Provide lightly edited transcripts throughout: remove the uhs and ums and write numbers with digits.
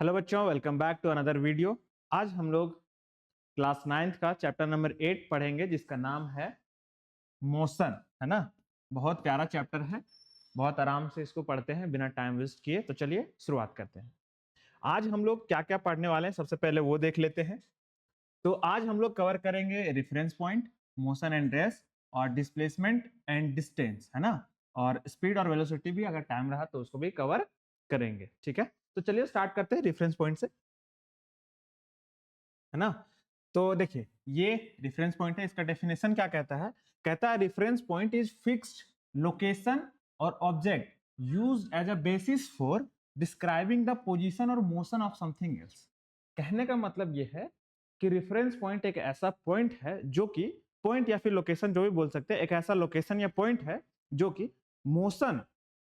Hello बच्चों, welcome back to another video. आज हम लोग क्लास 9th का चैप्टर नंबर 8 पढ़ेंगे जिसका नाम है मोशन, है ना। बहुत प्यारा चैप्टर है, बहुत आराम से इसको पढ़ते हैं बिना टाइम वेस्ट किए। तो चलिए शुरुआत करते हैं। आज हम लोग क्या क्या पढ़ने वाले हैं सबसे पहले वो देख लेते हैं। तो आज हम लोग कवर करेंगे reference point, motion and rest, और डिस्प्लेसमेंट एंड डिस्टेंस, है ना। और स्पीड और वेलोसिटी भी अगर टाइम रहा तो उसको भी कवर करेंगे, ठीक है। तो चलिए स्टार्ट करते हैं रेफरेंस पॉइंट से, है ना। तो देखिए ये रेफरेंस पॉइंट है, इसका डेफिनेशन क्या कहता है। कहता है reference point is fixed location और object used as a basis for describing the position और मोशन ऑफ समथिंग एल्स। कहने का मतलब ये है कि रेफरेंस पॉइंट एक ऐसा पॉइंट है जो कि पॉइंट या फिर लोकेशन जो भी बोल सकते हैं, एक ऐसा लोकेशन या पॉइंट है जो कि मोशन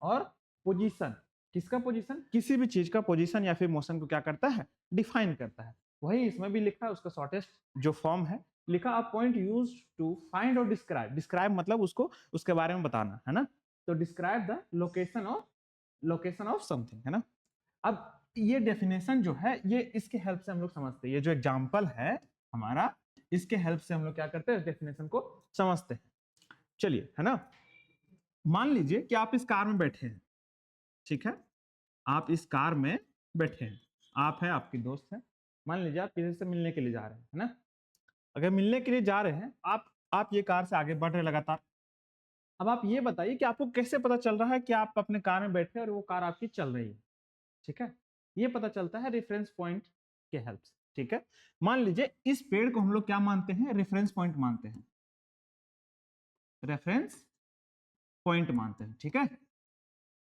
और पोजीशन, किसका पोजीशन, किसी भी चीज का पोजीशन या फिर मोशन को क्या करता है, डिफाइन करता है। वही इसमें भी लिखा है, उसका शॉर्टेस्ट जो फॉर्म है लिखा, a point used to find और डिस्क्राइब। डिस्क्राइब मतलब उसको उसके बारे में बताना, है ना। तो describe the location of something, है ना। अब ये डेफिनेशन जो है ये इसके हेल्प से हम लोग समझते हैं। ये जो एग्जांपल है हमारा, इसके हेल्प से हम लोग क्या करते हैं, डेफिनेशन को समझते हैं। चलिए, है ना। मान लीजिए कि आप इस कार में बैठे हैं, ठीक है। आप इस कार में बैठे हैं, आप है, आपकी दोस्त है। मान लीजिए आप किसी से मिलने के लिए जा रहे हैं, है ना। अगर मिलने के लिए जा रहे हैं आप ये कार से आगे बढ़ रहे लगातार। अब आप ये बताइए कि आपको कैसे पता चल रहा है कि आप अपने कार में बैठे हैं और वो कार आपकी चल रही है, ठीक है। ये पता चलता है रेफरेंस पॉइंट के हेल्प से, ठीक है। मान लीजिए इस पेड़ को हम लोग क्या मानते हैं, रेफरेंस पॉइंट मानते हैं, रेफरेंस पॉइंट मानते हैं, ठीक है।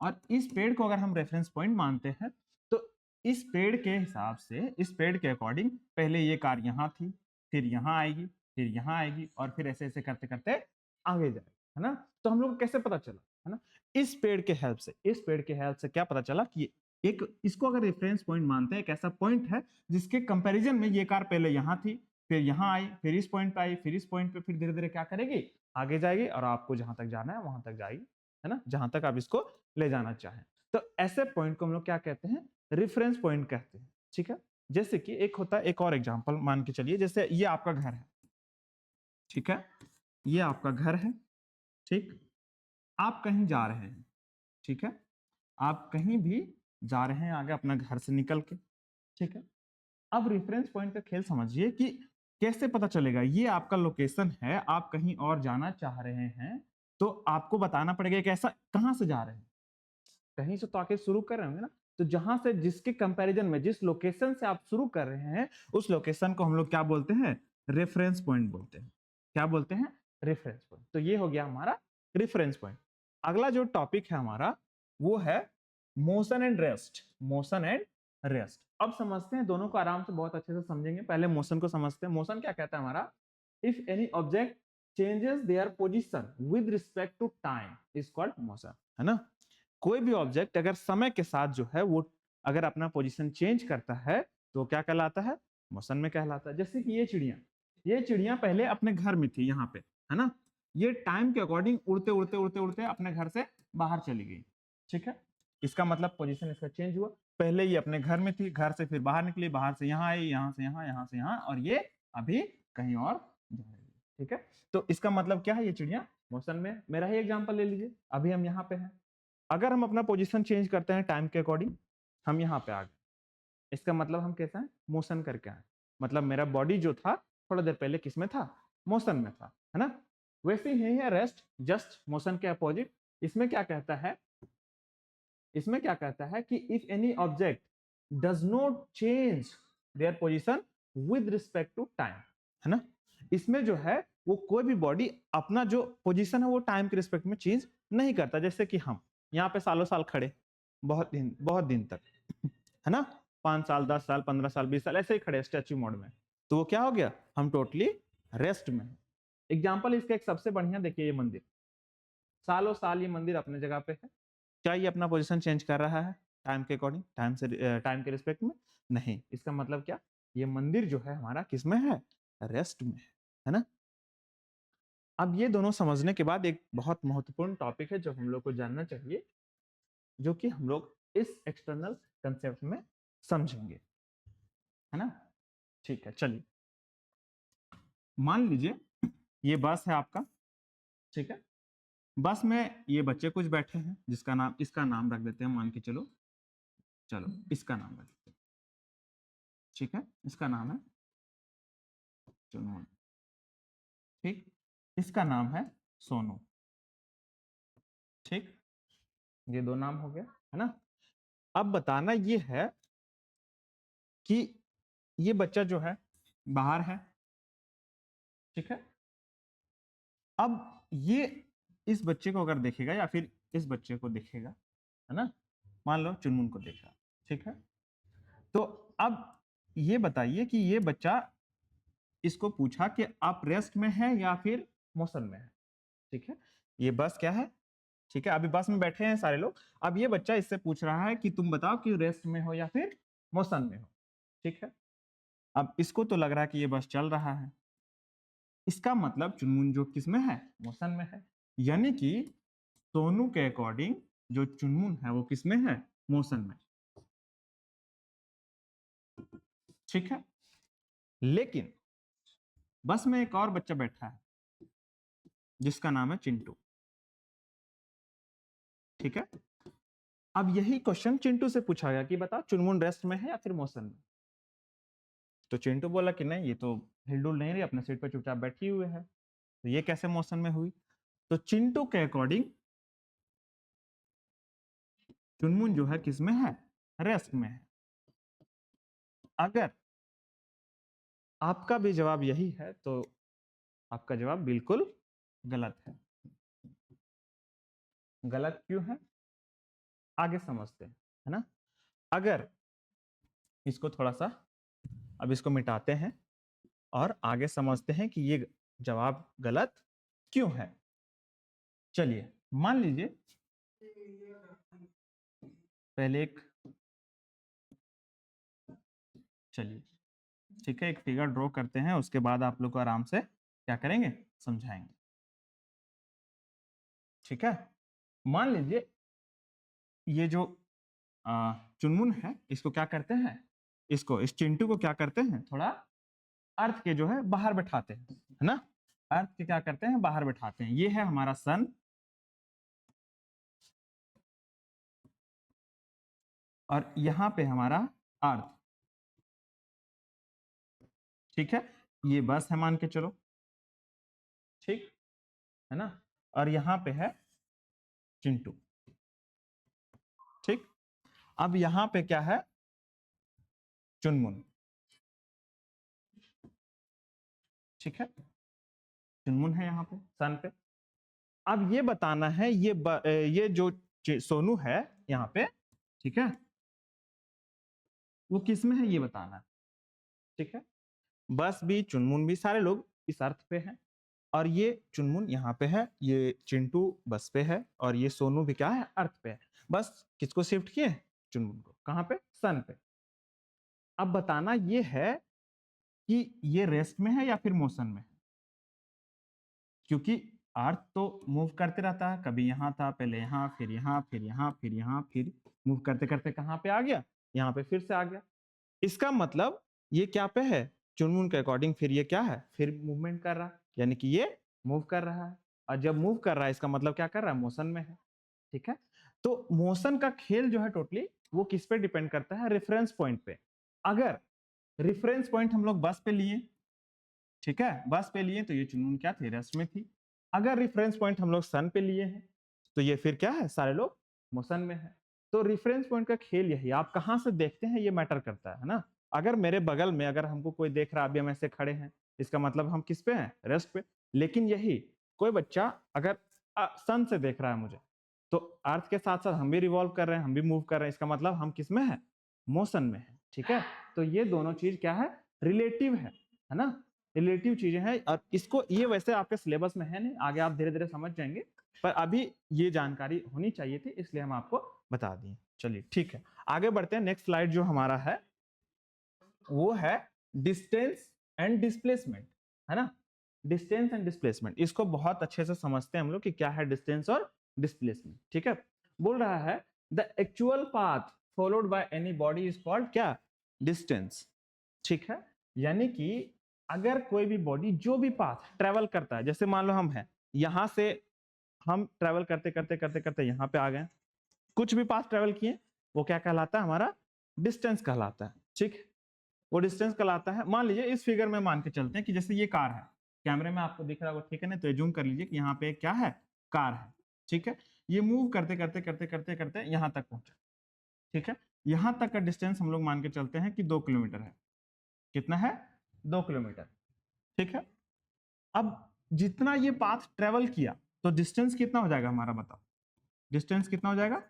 और इस पेड़ को अगर हम रेफरेंस पॉइंट मानते हैं तो इस पेड़ के हिसाब से, इस पेड़ के अकॉर्डिंग पहले ये कार यहाँ थी, फिर यहाँ आएगी, फिर यहाँ आएगी, और फिर ऐसे ऐसे करते करते आगे जाएगी, है ना। तो हम लोग को कैसे पता चला, है ना, इस पेड़ के हेल्प से। इस पेड़ के हेल्प से क्या पता चला कि एक, इसको अगर रेफरेंस पॉइंट मानते हैं, एक ऐसा पॉइंट है जिसके कंपैरिजन में ये कार पहले यहाँ थी, फिर यहाँ आई, फिर इस पॉइंट पे आई, फिर इस पॉइंट पे, फिर धीरे धीरे क्या करेगी, आगे जाएगी और आपको जहां तक जाना है वहां तक जाएगी, है ना, जहां तक आप इसको ले जाना चाहें। तो ऐसे पॉइंट को हम लोग क्या कहते हैं, रेफरेंस पॉइंट कहते हैं, ठीक है। जैसे कि एक होता है, एक और एग्जांपल मान के चलिए, जैसे ये आपका घर है, ठीक है। ये आपका घर है, ठीक। आप कहीं जा रहे हैं, ठीक है। आप कहीं भी जा रहे हैं आगे अपना घर से निकल के, ठीक है। अब रेफरेंस पॉइंट का खेल समझिए कि कैसे पता चलेगा। ये आपका लोकेशन है, आप कहीं और जाना चाह रहे हैं तो आपको बताना पड़ेगा कि ऐसा कहां से जा रहे हैं। कहीं से तो आके शुरू कर रहे होंगे ना। तो जहां से, जिसके कंपैरिजन में, जिस लोकेशन से आप शुरू कर रहे हैं उस लोकेशन को हम लोग क्या बोलते हैं, रेफरेंस पॉइंट बोलते हैं। क्या बोलते हैं, रेफरेंस पॉइंट। तो ये हो गया हमारा रेफरेंस पॉइंट। अगला जो टॉपिक है हमारा वो है motion and rest. Motion and rest अब समझते हैं, दोनों को आराम से बहुत अच्छे से समझेंगे। पहले मोशन को समझते हैं। मोशन क्या कहता है हमारा, if any object changes their position with respect to time is called motion, है ना। कोई भी ऑब्जेक्ट अगर समय के साथ जो है वो अगर अपना पोजीशन चेंज करता है तो क्या कहलाता है, मोशन में कहलाता है। जैसे कि ये चिड़िया पहले अपने घर में थी यहाँ पे, है ना। ये टाइम के अकॉर्डिंग उड़ते उड़ते उड़ते उड़ते अपने घर से बाहर चली गई, ठीक है। इसका मतलब पोजीशन इसका चेंज हुआ। पहले ये अपने घर में थी, घर से फिर बाहर निकली, बाहर से यहाँ आई, यहाँ से यहाँ, यहाँ से यहाँ, और ये अभी कहीं और जा रही है, ठीक है। तो इसका मतलब क्या है, ये चिड़िया मोशन में। मेरा ही एग्जांपल ले लीजिए, अभी हम यहाँ पे हैं, अगर हम अपना पोजीशन चेंज करते हैं टाइम के अकॉर्डिंग, हम यहाँ पे आ गए, इसका मतलब हम कैसा है, मोशन करके आए। मतलब मेरा बॉडी जो था थोड़ा देर पहले किस में था, मोशन में था, है ना। वैसे ही है रेस्ट, जस्ट मोशन के अपोजिट। इसमें क्या कहता है, इसमें क्या कहता है कि if any object does not change their position with respect to time, है ना। इसमें जो है वो कोई भी बॉडी अपना जो पोजीशन है वो टाइम के रिस्पेक्ट में चेंज नहीं करता। जैसे कि हम यहाँ पे सालों साल खड़े, बहुत दिन तक, है ना, 5 साल, 10 साल, 15 साल, 20 साल ऐसे ही खड़े स्टैच्यू मोड में, तो वो क्या हो गया, हम टोटली रेस्ट में। एग्जाम्पल इसका एक सबसे बढ़िया देखिए, ये मंदिर सालों साल ये मंदिर अपने जगह पे है। क्या ये अपना पोजीशन चेंज कर रहा है टाइम के अकॉर्डिंग, टाइम के रिस्पेक्ट में? नहीं। इसका मतलब क्या, ये मंदिर जो है हमारा किस में है, रेस्ट में है ना। अब ये दोनों समझने के बाद एक बहुत महत्वपूर्ण टॉपिक है जो हम लोग को जानना चाहिए, जो कि हम लोग इस एक्सटर्नल कंसेप्ट में समझेंगे, है ना। ठीक है, चलिए मान लीजिए ये बस है आपका, ठीक है। बस में ये बच्चे कुछ बैठे हैं जिसका नाम, इसका नाम रख देते हैं, मान के चलो, इसका नाम रख देते हैं, ठीक है। इसका नाम है चुनमुन, ठीक। इसका नाम है सोनू, ठीक। ये दो नाम हो गया, है ना। अब बताना ये है कि ये बच्चा जो है बाहर है, ठीक है। अब ये इस बच्चे को अगर देखेगा या फिर इस बच्चे को देखेगा, है ना, मान लो चुनमुन को देखा, ठीक है। तो अब ये बताइए कि ये बच्चा इसको पूछा कि आप रेस्ट में हैं या फिर मोशन में है, ठीक है। ये बस क्या है, ठीक है, अभी बस में बैठे हैं सारे लोग। अब ये बच्चा इससे पूछ रहा है कि तुम बताओ कि रेस्ट में हो या फिर मोशन में हो, ठीक है। अब इसको तो लग रहा है कि ये बस चल रहा है, इसका मतलब चुनमुन जो किस में है, मोशन में है। यानी कि सोनू के अकॉर्डिंग जो चुनमुन है वो किस में है, मोशन में, ठीक है। लेकिन बस में एक और बच्चा बैठा है जिसका नाम है चिंटू, ठीक है। अब यही क्वेश्चन चिंटू से पूछा गया कि बता चुनमुन रेस्ट में है या फिर मोशन में। तो चिंटू बोला कि नहीं, ये तो हिलडुल नहीं रही, अपने सीट पर चुपचाप बैठी हुए है, तो ये कैसे मोशन में हुई। तो चिंटू के अकॉर्डिंग चुनमुन जो है किस में है, रेस्ट में है। अगर आपका भी जवाब यही है तो आपका जवाब बिल्कुल गलत है। गलत क्यों है, आगे समझते हैं, है ना। अगर इसको थोड़ा सा, अब इसको मिटाते हैं और आगे समझते हैं कि ये जवाब गलत क्यों है। चलिए मान लीजिए पहले एक, चलिए ठीक है, एक फिगर ड्रॉ करते हैं, उसके बाद आप लोग को आराम से क्या करेंगे, समझाएंगे, ठीक है। मान लीजिए ये जो चुनमुन है, इसको क्या करते हैं, इसको, इस चिंटू को क्या करते हैं, थोड़ा अर्थ के जो है बाहर बैठाते हैं, है ना। अर्थ के क्या करते हैं, बाहर बैठाते हैं। ये है हमारा सन, और यहां पे हमारा अर्थ, ठीक है। ये बस है मान के चलो, ठीक है ना, और यहां पे है चिंटू, ठीक। अब यहां पे क्या है, चुनमुन, ठीक है। चुनमुन है यहाँ पे सन पे। अब ये बताना है ये जो सोनू है यहाँ पे, ठीक है, वो किस में है ये बताना है, ठीक है। बस भी चुनमुन भी सारे लोग इस अर्थ पे हैं, और ये चुनमुन यहाँ पे है, ये चिंटू बस पे है, और ये सोनू भी क्या है, अर्थ पे है। बस किसको शिफ्ट किए, चुनमुन को, कहाँ पे, सन पे। अब बताना ये है कि ये रेस्ट में है या फिर मोशन में है, क्योंकि अर्थ तो मूव करते रहता है, कभी यहाँ था, पहले यहाँ, फिर यहाँ, फिर यहाँ, फिर यहाँ, फिर मूव करते करते कहाँ पे आ गया, यहाँ पे फिर से आ गया। इसका मतलब ये क्या पे है, चुनमुन के अकॉर्डिंग फिर ये क्या है, फिर मूवमेंट कर रहा है, यानी कि ये मूव कर रहा है। और जब मूव कर रहा है इसका मतलब क्या कर रहा है, मोशन में है, ठीक है। तो मोशन का खेल जो है टोटली वो किस पे डिपेंड करता है, रेफरेंस पॉइंट पे। अगर रेफरेंस पॉइंट हम लोग बस पे लिए, ठीक है, बस पे लिए तो ये चुनमुन क्या थी, रेस्ट में थी। अगर रेफरेंस पॉइंट हम लोग सन पे लिए हैं तो ये फिर क्या है, सारे लोग मोशन में है। तो रेफरेंस पॉइंट का खेल यही, आप कहां से देखते हैं ये मैटर करता है ना। अगर मेरे बगल में अगर हमको कोई देख रहा है, अभी हम ऐसे खड़े हैं, इसका मतलब हम किस पे हैं, रेस्ट पे। लेकिन यही कोई बच्चा अगर सन से देख रहा है मुझे, तो अर्थ के साथ साथ हम भी रिवॉल्व कर रहे हैं, हम भी मूव कर रहे हैं, इसका मतलब हम किस में है, मोशन में है, ठीक है। तो ये दोनों चीज क्या है, रिलेटिव है ना, रिलेटिव चीजें हैं। और इसको, ये वैसे आपके सिलेबस में है नहीं, आगे आप धीरे धीरे समझ जाएंगे, पर अभी ये जानकारी होनी चाहिए थी, इसलिए हम आपको बता दिए। चलिए ठीक है, आगे बढ़ते हैं। नेक्स्ट स्लाइड जो हमारा है वो है डिस्टेंस एंड डिस्प्लेसमेंट, है ना। डिस्टेंस एंड डिस्प्लेसमेंट, इसको बहुत अच्छे से समझते हैं हम लोग कि क्या है डिस्टेंस और डिस्प्लेसमेंट, ठीक है। बोल रहा है the actual path followed by any body is called क्या, डिस्टेंस। ठीक है, यानी कि अगर कोई भी बॉडी जो भी पाथ ट्रेवल करता है, जैसे मान लो हम हैं यहां से, हम ट्रेवल करते करते करते करते यहाँ पे आ गए, कुछ भी पाथ ट्रेवल किए, वो क्या कहलाता है, हमारा डिस्टेंस कहलाता है। ठीक, वो डिस्टेंस कहलाता है। मान लीजिए इस फिगर में मान के चलते हैं कि जैसे ये कार है, कैमरे में आपको दिख रहा होगा, ठीक है ना, तो जूम कर लीजिए कि यहाँ पे क्या है, कार है। ठीक है, ये मूव करते करते करते करते करते यहाँ तक पहुंचा। ठीक है, यहाँ तक का डिस्टेंस हम लोग मान के चलते हैं कि 2 किलोमीटर है। कितना है, 2 किलोमीटर। ठीक है, अब जितना ये पाथ ट्रेवल किया तो डिस्टेंस कितना हो जाएगा हमारा, बताओ डिस्टेंस कितना हो जाएगा,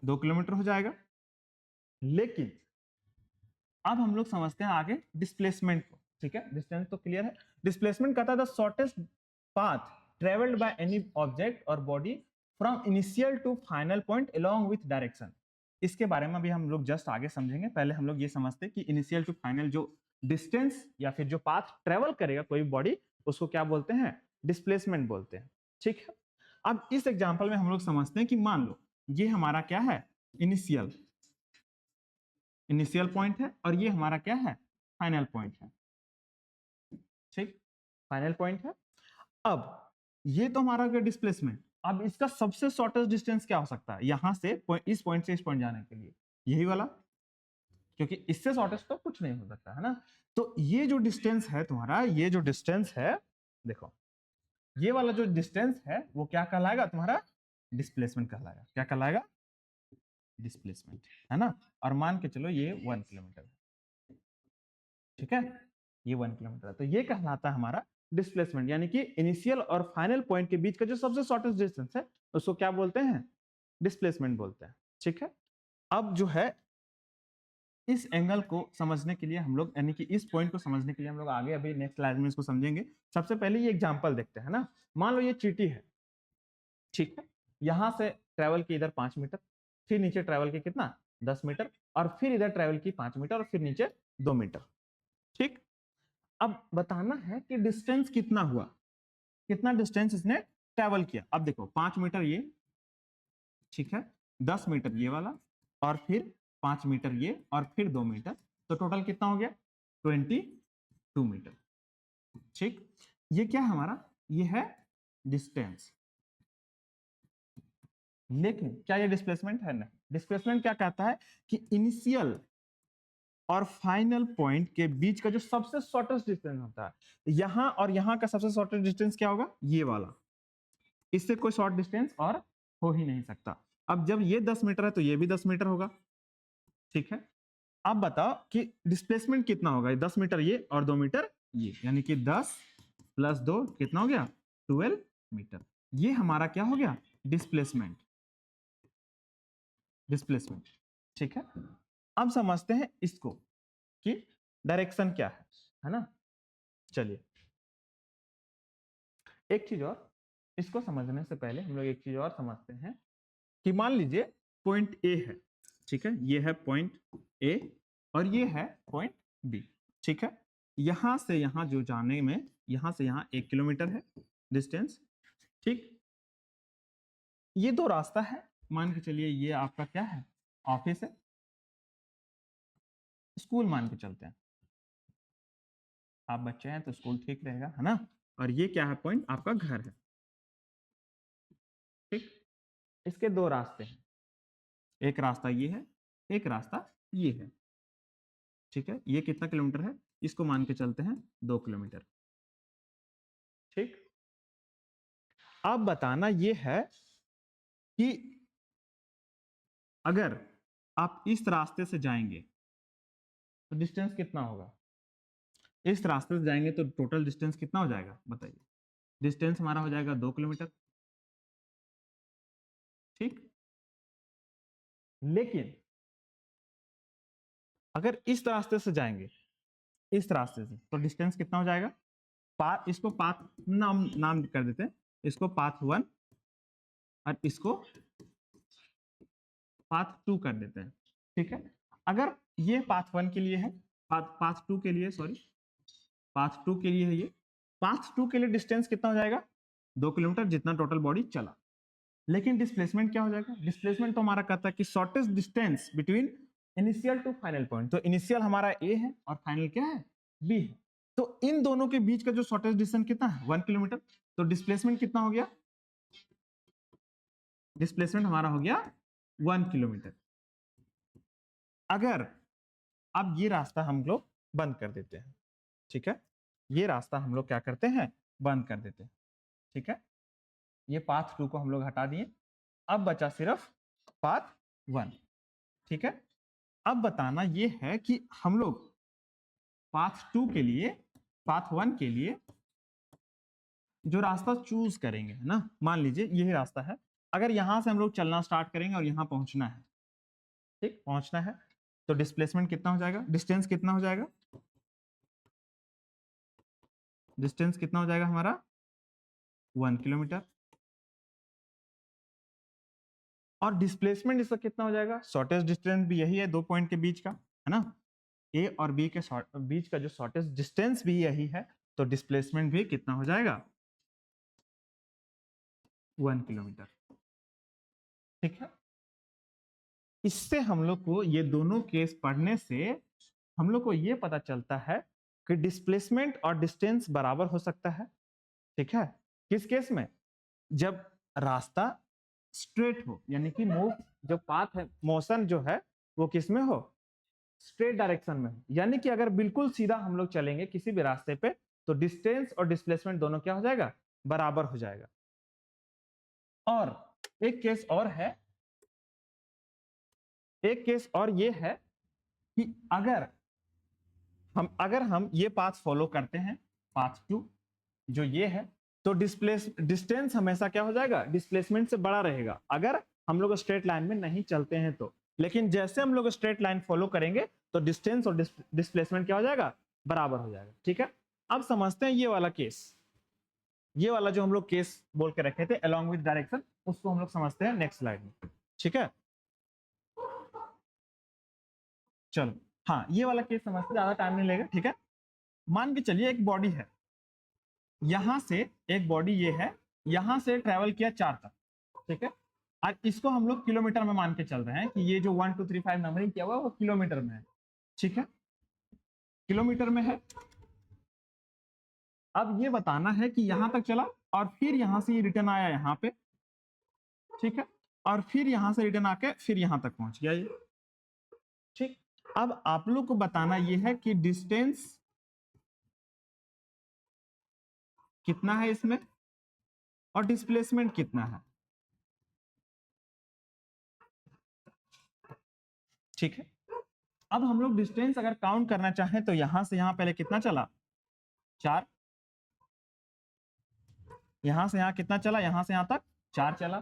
2 किलोमीटर हो जाएगा। लेकिन अब हम लोग समझते हैं आगे डिस्प्लेसमेंट को। ठीक है, डिस्टेंस तो क्लियर है। डिस्प्लेसमेंट कहता है the shortest path travelled by any object और body from initial to final point along with direction. इसके बारे में भी हम लोग जस्ट आगे समझेंगे। पहले हम लोग ये समझते हैं कि इनिशियल टू फाइनल जो डिस्टेंस या फिर जो पाथ ट्रेवल करेगा कोई बॉडी, उसको क्या बोलते हैं, डिस्प्लेसमेंट बोलते हैं। ठीक है, अब इस एग्जांपल में हम लोग समझते हैं कि मान लो ये हमारा क्या है, इनिशियल पॉइंट है, और ये हमारा क्या है, फाइनल पॉइंट है। ठीक, फाइनल पॉइंट है। अब ये तो हमारा गया डिस्प्लेसमेंट। अब इसका सबसे शॉर्टेस्ट डिस्टेंस क्या हो सकता है, यहां से इस पॉइंट से इस पॉइंट जाने के लिए, यही वाला, क्योंकि इससे शॉर्टेस्ट तो कुछ नहीं हो सकता है ना। तो ये जो डिस्टेंस है तुम्हारा, ये जो डिस्टेंस है, देखो ये वाला जो डिस्टेंस है वो क्या कहलाएगा तुम्हारा, डिस्प्लेसमेंट कहलाएगा। क्या कहलाएगा, डिस्प्लेसमेंट, है ना। और मान के चलो ये 1 किलोमीटर है। ठीक है, ये 1 किलोमीटर है, तो ये कहलाता है हमारा डिस्प्लेसमेंट, यानी कि इनिशियल और फाइनल पॉइंट के बीच का जो सबसे शॉर्टेस्ट डिस्टेंस है उसको क्या बोलते हैं, डिस्प्लेसमेंट बोलते हैं। ठीक है, अब जो है इस एंगल को समझने के लिए हम लोग, यानी कि इस पॉइंट को समझने के लिए हम लोग आगे अभी नेक्स्ट स्लाइड में इसको समझेंगे। सबसे पहले ये एग्जांपल देखते हैं ना। मान लो ये चींटी है, ठीक है, यहां से ट्रेवल की इधर 5 मीटर, फिर नीचे ट्रेवल की कितना, 10 मीटर, और फिर इधर ट्रेवल की 5 मीटर, और फिर नीचे 2 मीटर। ठीक, अब बताना है कि डिस्टेंस कितना हुआ, कितना डिस्टेंस इसने ट्रेवल किया। अब देखो 5 मीटर ये, ठीक है, 10 मीटर ये वाला, और फिर 5 मीटर ये, और फिर 2 मीटर, तो टोटल कितना हो गया, 22 मीटर। ठीक, ये क्या है हमारा, ये है डिस्टेंस। लेकिन क्या ये डिस्प्लेसमेंट है, नहीं। डिस्प्लेसमेंट क्या कहता है कि इनिशियल और फाइनल पॉइंट के बीच का जो सबसे शॉर्टेस्ट डिस्टेंस होता है, यहां और यहां का सबसे शॉर्टेस्ट डिस्टेंस क्या होगा, ये वाला। इससे कोई शॉर्ट डिस्टेंस और हो ही नहीं सकता। अब जब ये 10 मीटर है तो ये भी 10 मीटर होगा। ठीक है, अब बताओ कि डिस्प्लेसमेंट कितना होगा, 10 मीटर ये और 2 मीटर ये, यानी कि 10 + 2 कितना हो गया, 12 मीटर। ये हमारा क्या हो गया, डिस्प्लेसमेंट। ठीक है, अब समझते हैं इसको कि डायरेक्शन क्या है ना। चलिए एक चीज और, इसको समझने से पहले हम लोग एक चीज और समझते हैं कि मान लीजिए पॉइंट ए है, ठीक है, ये है पॉइंट ए और ये है पॉइंट बी। ठीक है, यहां से यहां जो जाने में, यहां से यहां 1 किलोमीटर है डिस्टेंस। ठीक, ये दो रास्ता है, मान के चलिए ये आपका क्या है, ऑफिस है, स्कूल मान के चलते हैं, आप बच्चे हैं तो स्कूल ठीक रहेगा, है ना। और ये क्या है, पॉइंट आपका घर है। ठीक, इसके दो रास्ते हैं, एक रास्ता ये है, एक रास्ता ये है। ठीक है, ये कितना किलोमीटर है, इसको मान के चलते हैं 2 किलोमीटर। ठीक, अब बताना ये है कि अगर आप इस रास्ते से जाएंगे तो डिस्टेंस कितना होगा, इस रास्ते से जाएंगे तो टोटल डिस्टेंस कितना हो जाएगा, बताइए। डिस्टेंस हमारा हो जाएगा 2 किलोमीटर। ठीक, लेकिन अगर इस रास्ते से जाएंगे, इस रास्ते से, तो डिस्टेंस कितना हो जाएगा, इसको पाथ नाम नाम कर देते हैं, इसको पाथ 1 और इसको पाथ 2 कर देते हैं। ठीक है, अगर ये पाथ 1 के लिए है, पाथ 2 के लिए, सॉरी पाथ 2 के लिए है, ये पाथ 2 के लिए डिस्टेंस कितना हो जाएगा, 2 किलोमीटर, जितना टोटल बॉडी चला। लेकिन डिस्प्लेसमेंट क्या हो जाएगा, डिस्प्लेसमेंट तो हमारा कहता है कि shortest distance between initial to final point, तो इनिशियल हमारा ए है और फाइनल क्या है, बी है। तो इन दोनों के बीच का जो शॉर्टेस्ट डिस्टेंस कितना है, 1 किलोमीटर। तो डिस्प्लेसमेंट कितना हो गया, डिस्प्लेसमेंट हमारा हो गया 1 किलोमीटर। अगर अब ये रास्ता हम लोग बंद कर देते हैं, ठीक है, ये रास्ता हम लोग क्या करते हैं, बंद कर देते हैं, ठीक है, ये पाथ 2 को हम लोग हटा दिए, अब बचा सिर्फ पाथ 1, ठीक है। अब बताना ये है कि हम लोग पाथ 2 के लिए, पाथ 1 के लिए जो रास्ता चूज करेंगे, है ना, मान लीजिए यही रास्ता है, अगर यहां से हम लोग चलना स्टार्ट करेंगे और यहां पहुंचना है, ठीक, पहुंचना है, तो डिस्प्लेसमेंट कितना हो जाएगा, डिस्टेंस कितना हो जाएगा, डिस्टेंस कितना हो जाएगा हमारा 1 किलोमीटर। और डिस्प्लेसमेंट इसका कितना हो जाएगा, शॉर्टेस्ट डिस्टेंस भी यही है 2 पॉइंट के बीच का, है ना, ए और बी के बीच का जो शॉर्टेस्ट डिस्टेंस भी यही है, तो डिस्प्लेसमेंट भी कितना हो जाएगा, 1 किलोमीटर, ठीक है। इससे हम लोग को ये दोनों केस पढ़ने से हम लोग को ये पता चलता है कि डिस्प्लेसमेंट और डिस्टेंस बराबर हो सकता है, ठीक है। किस केस में, जब रास्ता स्ट्रेट हो, यानी कि मूव जो पाथ है, मोशन जो है वो किस में हो, स्ट्रेट डायरेक्शन में हो, यानी कि अगर बिल्कुल सीधा हम लोग चलेंगे किसी भी रास्ते पे, तो डिस्टेंस और डिस्प्लेसमेंट दोनों क्या हो जाएगा, बराबर हो जाएगा। और एक केस और है, एक केस और ये है कि अगर हम ये पाथ फॉलो करते हैं, पाथ 2 जो ये है, तो डिस्टेंस हमेशा क्या हो जाएगा, डिस्प्लेसमेंट से बड़ा रहेगा, अगर हम लोग स्ट्रेट लाइन में नहीं चलते हैं तो। लेकिन जैसे हम लोग स्ट्रेट लाइन फॉलो करेंगे तो डिस्टेंस और डिस्प्लेसमेंट क्या हो जाएगा, बराबर हो जाएगा, ठीक है। अब समझते हैं ये वाला केस, ये वाला जो हम लोग केस बोल के रखे थे अलोंग विद डायरेक्शन, उसको हम लोग समझते हैं नेक्स्ट स्लाइड में, ठीक है। चलो, हाँ, ये वाला केस समझते, ज्यादा टाइम नहीं लगेगा, ठीक है। मान के चलिए एक बॉडी है, यहां से एक बॉडी ये है, यहां से ट्रेवल किया 4 तक, ठीक है। और इसको हम लोग किलोमीटर में मान के चल रहे हैं कि ये जो 1 2 3 5 नंबरिंग किया हुआ है वो किलोमीटर में है, ठीक है, किलोमीटर में है। अब ये बताना है कि यहां तक चला और फिर यहां से ये रिटर्न आया यहाँ पे, ठीक है, और फिर यहां से रिटर्न आके फिर यहां तक पहुंच गया ये, ठीक। अब आप लोग को बताना ये है कि डिस्टेंस कितना है इसमें और डिस्प्लेसमेंट कितना है, ठीक है। अब हम लोग डिस्टेंस अगर काउंट करना चाहें तो यहां से यहां पहले कितना चला, 4, यहां से यहां कितना चला, यहां से यहां तक 4 चला,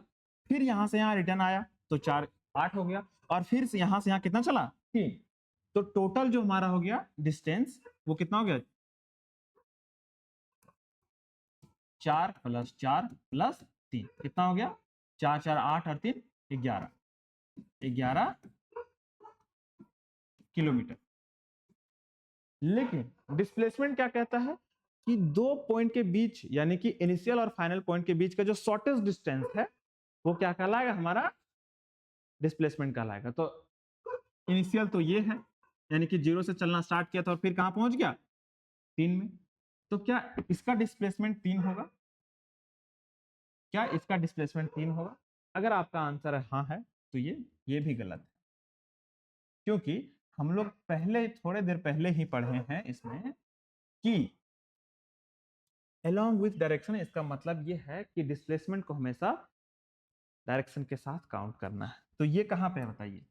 फिर यहां से यहां रिटर्न आया तो 4 8 हो गया, और फिर से यहां से यहां कितना चला, 3। तो टोटल जो हमारा हो गया डिस्टेंस वो कितना हो गया, 4 + 4 + 3 कितना हो गया, 4 4 8 और 3 11, 11 किलोमीटर। लेकिन डिस्प्लेसमेंट क्या कहता है कि 2 पॉइंट के बीच, यानी कि इनिशियल और फाइनल पॉइंट के बीच का जो शॉर्टेस्ट डिस्टेंस है वो क्या कहलाएगा, हमारा डिस्प्लेसमेंट कहलाएगा। तो इनिशियल तो ये है, यानी कि 0 से चलना स्टार्ट किया था और फिर कहां पहुंच गया, 3 में, तो क्या इसका डिस्प्लेसमेंट 3 होगा, क्या इसका डिस्प्लेसमेंट 3 होगा। अगर आपका आंसर है हाँ है, तो ये भी गलत है, क्योंकि हम लोग पहले थोड़े देर पहले ही पढ़े हैं इसमें कि along with डायरेक्शन, इसका मतलब ये है कि डिस्प्लेसमेंट को हमेशा डायरेक्शन के साथ काउंट करना है। तो ये कहां पे है बताइए,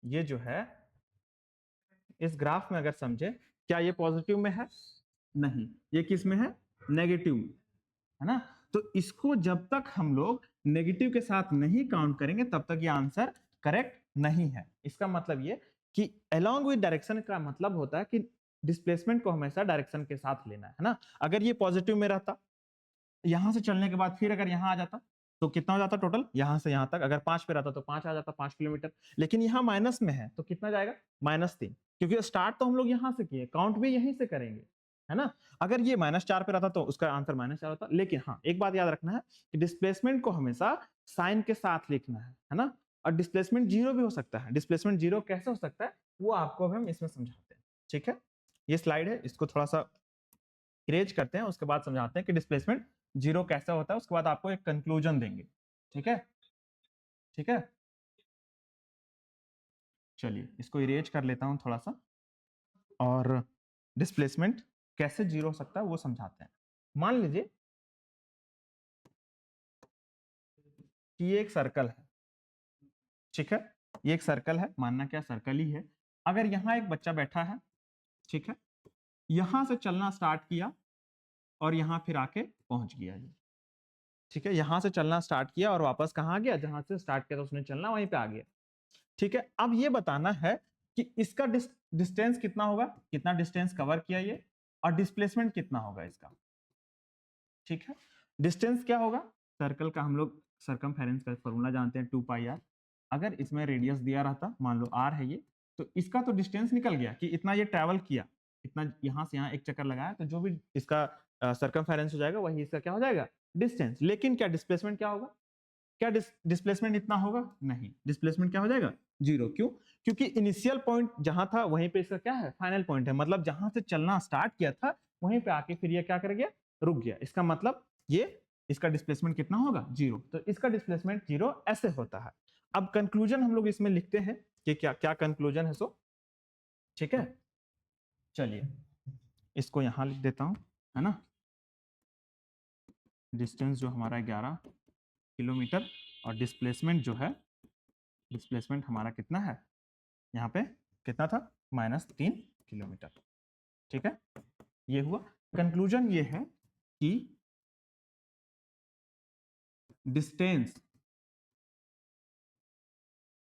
ये जो है इस ग्राफ में अगर समझे, क्या ये पॉजिटिव में है, नहीं, ये किस में है, नेगेटिव में, है ना। तो इसको जब तक हम लोग नेगेटिव के साथ नहीं काउंट करेंगे तब तक ये आंसर करेक्ट नहीं है। इसका मतलब ये कि अलोंग विद डायरेक्शन का मतलब होता है कि डिस्प्लेसमेंट को हमेशा डायरेक्शन के साथ लेना है ना। अगर ये पॉजिटिव में रहता, यहां से चलने के बाद फिर अगर यहां आ जाता तो कितना हो जाता टोटल, यहां से यहां तक अगर 5 पे रहता तो 5 आ जाता, 5 किलोमीटर। लेकिन यहां माइनस में है तो कितना जाएगा, -3, क्योंकि स्टार्ट तो हम लोग यहां से किए, काउंट भी यहीं से करेंगे, है ना। अगर ये -4 पे रहता तो उसका आंसर -4 होता। लेकिन हाँ, एक बात याद रखना है कि डिस्प्लेसमेंट को हमेशा साइन के साथ लिखना है ना। और डिस्प्लेसमेंट 0 भी हो सकता है। डिस्प्लेसमेंट 0 कैसे हो सकता है वो आपको हम इसमें समझाते हैं, ठीक है। ये स्लाइड है, इसको थोड़ा सा इरेज करते हैं, उसके बाद समझाते हैं कि डिस्प्लेसमेंट 0 कैसा होता है। उसके बाद आपको एक कंक्लूजन देंगे, ठीक है, ठीक है। चलिए इसको इरेज कर लेता हूं थोड़ा सा, और डिस्प्लेसमेंट कैसे 0 हो सकता है वो समझाते हैं। मान लीजिए कि ये एक सर्कल है, ठीक है। ये एक सर्कल है, मानना क्या सर्कल ही है। अगर यहाँ एक बच्चा बैठा है, ठीक है, यहां से चलना स्टार्ट किया और यहां फिर आके पहुंच गया ये, ठीक है। यहां से चलना स्टार्ट किया और वापस कहां गया, जहां से स्टार्ट किया था उसने चलना वहीं पे आ गया, ठीक है। अब ये बताना है कि इसका डिस्टेंस कितना होगा, कितना डिस्टेंस कवर किया ये, और डिस्प्लेसमेंट कितना होगा इसका, ठीक है। डिस्टेंस क्या होगा, सर्कल का हम लोग सर्कमफेरेंस का फॉर्मूला जानते हैं 2πr। अगर इसमें रेडियस दिया रहता, मान लो r है ये, तो इसका तो डिस्टेंस निकल गया कि इतना ये ट्रैवल किया, इतना यहां से यहां एक चक्कर लगाया, तो जो भी इसका सर्कमफेरेंस हो जाएगा वही इसका क्या हो जाएगा, डिस्टेंस। लेकिन क्या डिस्प्लेसमेंट क्या होगा, क्या डिस्प्लेसमेंट इतना होगा, नहीं, डिस्प्लेसमेंट क्या हो जाएगा, 0। क्यों, क्योंकि इनिशियल पॉइंट जहां था वहीं पे इसका क्या है, फाइनल पॉइंट है। मतलब जहां से चलना स्टार्ट किया था वहीं पे आके फिर ये क्या कर गया, रुक गया। इसका मतलब ये इसका डिस्प्लेसमेंट कितना होगा, 0। तो इसका डिस्प्लेसमेंट 0 ऐसे होता है। अब कंक्लूजन हम लोग इसमें लिखते हैं कि क्या क्या कंक्लूजन है, सो ठीक है। चलिए इसको यहां लिख देता हूं, है ना। डिस्टेंस जो हमारा 11 किलोमीटर, और डिस्प्लेसमेंट जो है, डिस्प्लेसमेंट हमारा कितना है, यहाँ पे कितना था, -3 किलोमीटर, ठीक है। ये हुआ कंक्लूजन, ये है कि distance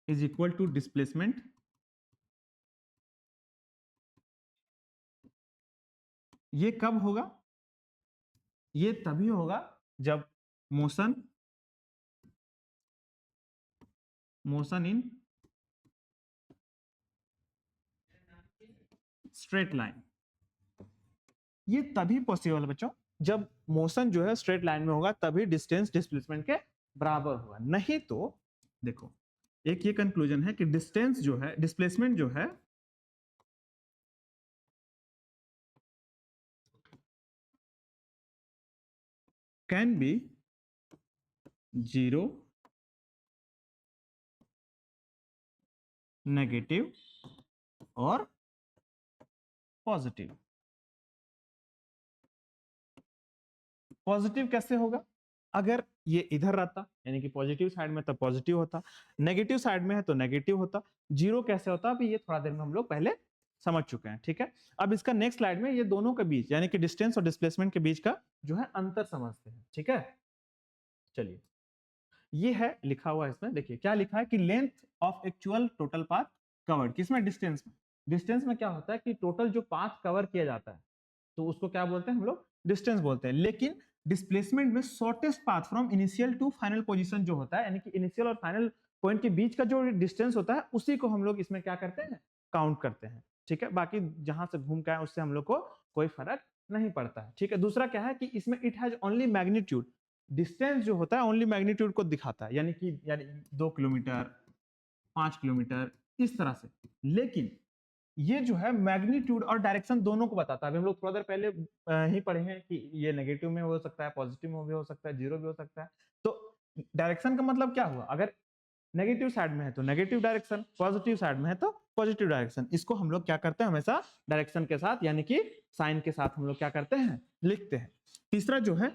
is equal to displacement ये कब होगा, ये तभी होगा जब मोशन इन स्ट्रेट लाइन। ये तभी पॉसिबल है बच्चों जब मोशन जो है स्ट्रेट लाइन में होगा, तभी डिस्टेंस डिस्प्लेसमेंट के बराबर होगा। नहीं तो देखो, एक ये कंक्लूजन है कि डिस्टेंस जो है, डिस्प्लेसमेंट जो है कैन बी 0, नेगेटिव और पॉजिटिव। पॉजिटिव कैसे होगा, अगर ये इधर रहता यानी कि पॉजिटिव साइड में तो पॉजिटिव होता, नेगेटिव साइड में है तो नेगेटिव होता। 0 कैसे होता, अभी ये थोड़ा देर में हम लोग पहले समझ चुके हैं, ठीक है। अब इसका नेक्स्ट स्लाइड में ये दोनों के बीच यानी कि डिस्टेंस और डिस्प्लेसमेंट के बीच का जो है अंतर समझते हैं, ठीक है। चलिए ये है लिखा हुआ है इसमें, देखिए क्या लिखा है कि length of actual total path covered, किसमें, डिस्टेंस में। डिस्टेंस में क्या होता है कि टोटल जो पाथ कवर किया जाता है तो उसको क्या बोलते हैं हम लोग, डिस्टेंस बोलते हैं। लेकिन डिस्प्लेसमेंट में shortest path from initial to final position जो होता है, यानी कि इनिशियल और फाइनल पॉइंट के बीच का जो डिस्टेंस होता है उसी को हम लोग इसमें क्या करते हैं, काउंट करते हैं, ठीक है। बाकी जहां से घूम के आए उससे हम लोग को कोई फर्क नहीं पड़ता है, ठीक है। दूसरा क्या है कि इसमें it has only magnitude, distance जो होता है ओनली मैग्नीट्यूड को दिखाता है, यानी 2 किलोमीटर, 5 किलोमीटर, इस तरह से। लेकिन ये जो है मैग्नीट्यूड और डायरेक्शन दोनों को बताता है। अभी हम लोग थोड़ा देर पहले ही पढ़े हैं कि ये नेगेटिव में हो सकता है, पॉजिटिव में भी हो सकता है, 0 भी हो सकता है। तो डायरेक्शन का मतलब क्या हुआ, अगर नेगेटिव साइड में है तो नेगेटिव डायरेक्शन, पॉजिटिव साइड में है तो पॉजिटिव डायरेक्शन। इसको हम लोग क्या करते हैं, हमेशा डायरेक्शन के साथ यानी कि साइन के साथ हम लोग क्या करते हैं, लिखते हैं। तीसरा जो है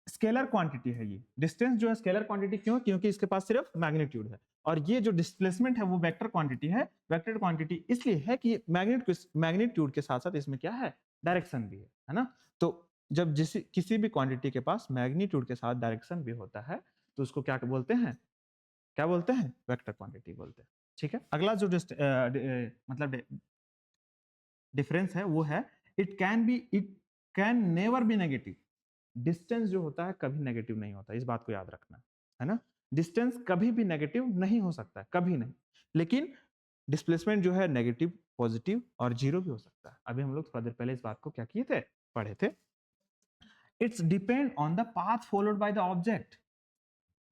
स्केलर क्वांटिटी है, ये डिस्टेंस जो है स्केलर क्वांटिटी, क्यों, क्योंकि इसके पास सिर्फ मैग्नीट्यूड है। और ये जो डिस्प्लेसमेंट है वो वेक्टर क्वांटिटी है। वेक्टर क्वांटिटी इसलिए है कि मैग्नीट्यूड के साथ साथ इसमें क्या है, डायरेक्शन भी है ना। तो जब किसी भी क्वांटिटी के पास मैग्नीट्यूड के साथ डायरेक्शन भी होता है तो उसको क्या बोलते हैं, क्या बोलते हैं, वेक्टर क्वांटिटी बोलते हैं, ठीक है। अगला जो मतलब डिफरेंस है वो है it can never be negative. Distance जो होता है कभी नेगेटिव नहीं होता, इस बात को याद रखना है ना। डिस्टेंस कभी भी नेगेटिव नहीं हो सकता है, कभी नहीं। लेकिन डिस्प्लेसमेंट जो है नेगेटिव, पॉजिटिव और 0 भी हो सकता है। अभी हम लोग थोड़ा देर पहले इस बात को क्या किए थे, पढ़े थे, it's depend on the path followed by the object.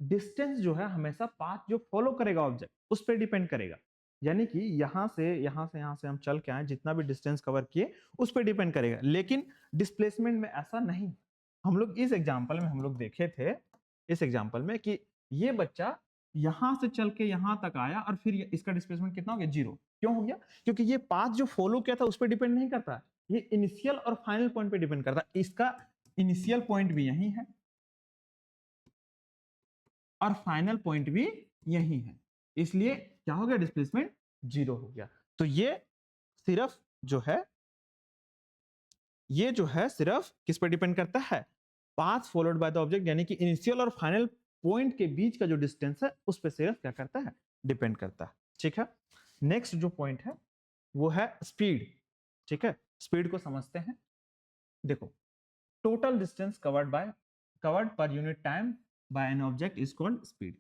Distance जो है हमेशा पाथ जो फॉलो करेगा ऑब्जेक्ट उस पर डिपेंड करेगा। यानी कि यहां से हम चल के आए, जितना भी डिस्टेंस कवर किए उस पर डिपेंड करेगा। लेकिन डिस्प्लेसमेंट में ऐसा नहीं। हम लोग इस एग्जांपल में हम लोग देखे थे, इस एग्जांपल में कि ये बच्चा यहां से चल के यहां तक आया और फिर इसका डिस्प्लेसमेंट कितना हो गया, 0। क्यों हो गया? क्योंकि ये पाथ जो फॉलो किया था उस पर डिपेंड नहीं करता, ये इनिशियल और फाइनल पॉइंट पे डिपेंड करता। इसका इनिशियल पॉइंट भी यही है और फाइनल पॉइंट भी यही है, इसलिए क्या हो गया, डिस्प्लेसमेंट 0 हो गया। तो ये सिर्फ जो है, ये जो है सिर्फ किस पर डिपेंड करता है, path followed by the object, यानी कि इनिशियल और फाइनल पॉइंट के बीच का जो डिस्टेंस है उस पर सिर्फ क्या करता है, डिपेंड करता है। ठीक है, नेक्स्ट जो पॉइंट है वो है स्पीड। ठीक है, स्पीड को समझते हैं। देखो, total distance covered per unit time by an object is called speed.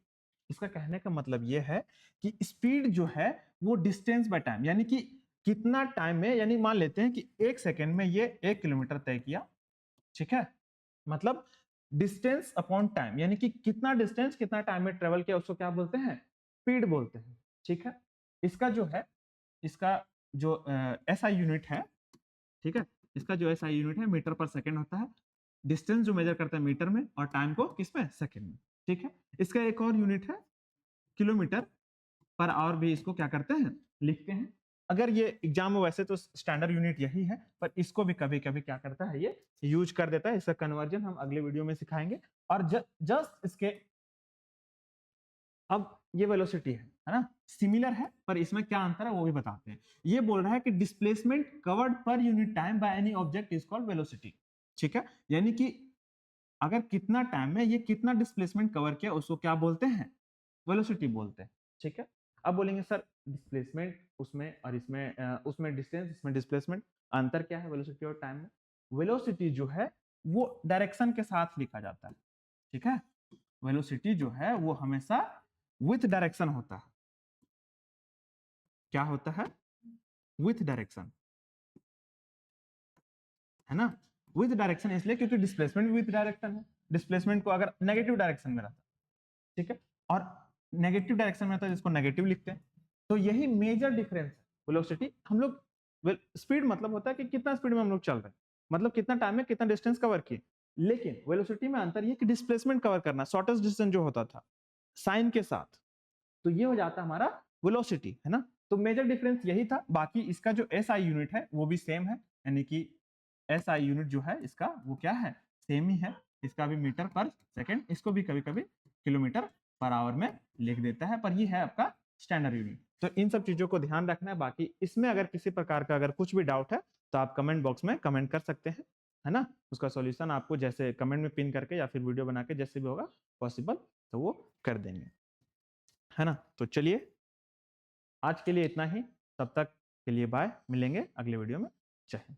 इसका कहने का मतलब यह है कि स्पीड जो है वो डिस्टेंस बाय टाइम, यानी कि कितना टाइम में, यानी मान लेते हैं कि 1 सेकेंड में ये 1 किलोमीटर तय किया। ठीक है, मतलब डिस्टेंस अपॉन टाइम, यानी कि कितना डिस्टेंस कितना टाइम में ट्रेवल किया उसको क्या बोलते हैं, स्पीड बोलते हैं। ठीक है, इसका जो है, इसका जो एसआई यूनिट है, ठीक है, इसका जो एसआई यूनिट है मीटर पर सेकंड होता है। डिस्टेंस जो मेजर करता है मीटर में और टाइम को किस में, सेकंड में। ठीक है, इसका एक और यूनिट है किलोमीटर पर आवर, भी इसको क्या करते हैं, लिखते हैं। अगर ये एग्जाम में, वैसे तो स्टैंडर्ड यूनिट यही है, पर इसको भी कभी कभी क्या करता है, ये यूज कर देता है। इसका कन्वर्जन हम अगले वीडियो में सिखाएंगे। और जस्ट इसके, अब ये वेलोसिटी है ना, सिमिलर है, पर इसमें क्या अंतर है वो भी बताते हैं। ये बोल रहा है कि displacement covered per unit time bye any object is called velocity. ठीक है, यानी कि अगर कितना टाइम में ये कितना डिस्प्लेसमेंट कवर किया उसको क्या बोलते हैं, वेलोसिटी बोलते हैं। ठीक है, अब बोलेंगे सर डिस्प्लेसमेंट उसमें और इसमें, उसमें डिस्टेंस इसमें डिस्प्लेसमेंट, अंतर क्या है वेलोसिटी और टाइम में? वेलोसिटी जो है वो डायरेक्शन के साथ लिखा जाता है। ठीक है, वेलोसिटी जो है वो हमेशा विथ डायरेक्शन होता है। क्या होता है, विथ डायरेक्शन, है ना। विथ डायरेक्शन इसलिए क्योंकि डिस्प्लेसमेंट विथ डायरेक्शन है। डिस्प्लेसमेंट को अगर नेगेटिव डायरेक्शन में रहता, ठीक है, और नेगेटिव डायरेक्शन में रहता है जिसको नेगेटिव लिखते हैं। तो यही मेजर डिफरेंस है वेलोसिटी। हम लोग स्पीड मतलब होता है कि कितना स्पीड में हम लोग चल रहे हैं, मतलब कितना टाइम में कितना डिस्टेंस कवर किए। लेकिन वेलोसिटी में अंतर ये कि डिस्प्लेसमेंट कवर करना, शॉर्टेस्ट डिस्टेंस जो होता था साइन के साथ, तो ये हो जाता है हमारा वेलोसिटी, है ना। तो मेजर डिफरेंस यही था। बाकी इसका जो एसआई यूनिट है वो भी सेम है, यानी कि एसआई यूनिट जो है इसका वो क्या है, सेम ही है। इसका भी मीटर पर सेकंड, इसको भी कभी कभी किलोमीटर पर आवर में लिख देता है, पर ये है आपका स्टैंडर्ड यूनिट। तो इन सब चीजों को ध्यान रखना है। बाकी इसमें अगर किसी प्रकार का अगर कुछ भी डाउट है तो आप कमेंट बॉक्स में कमेंट कर सकते हैं, है ना। उसका सॉल्यूशन आपको जैसे कमेंट में पिन करके या फिर वीडियो बना के जैसे भी होगा पॉसिबल तो वो कर देंगे, है ना। तो चलिए आज के लिए इतना ही, तब तक के लिए बाय, मिलेंगे अगले वीडियो में। जय हिंद।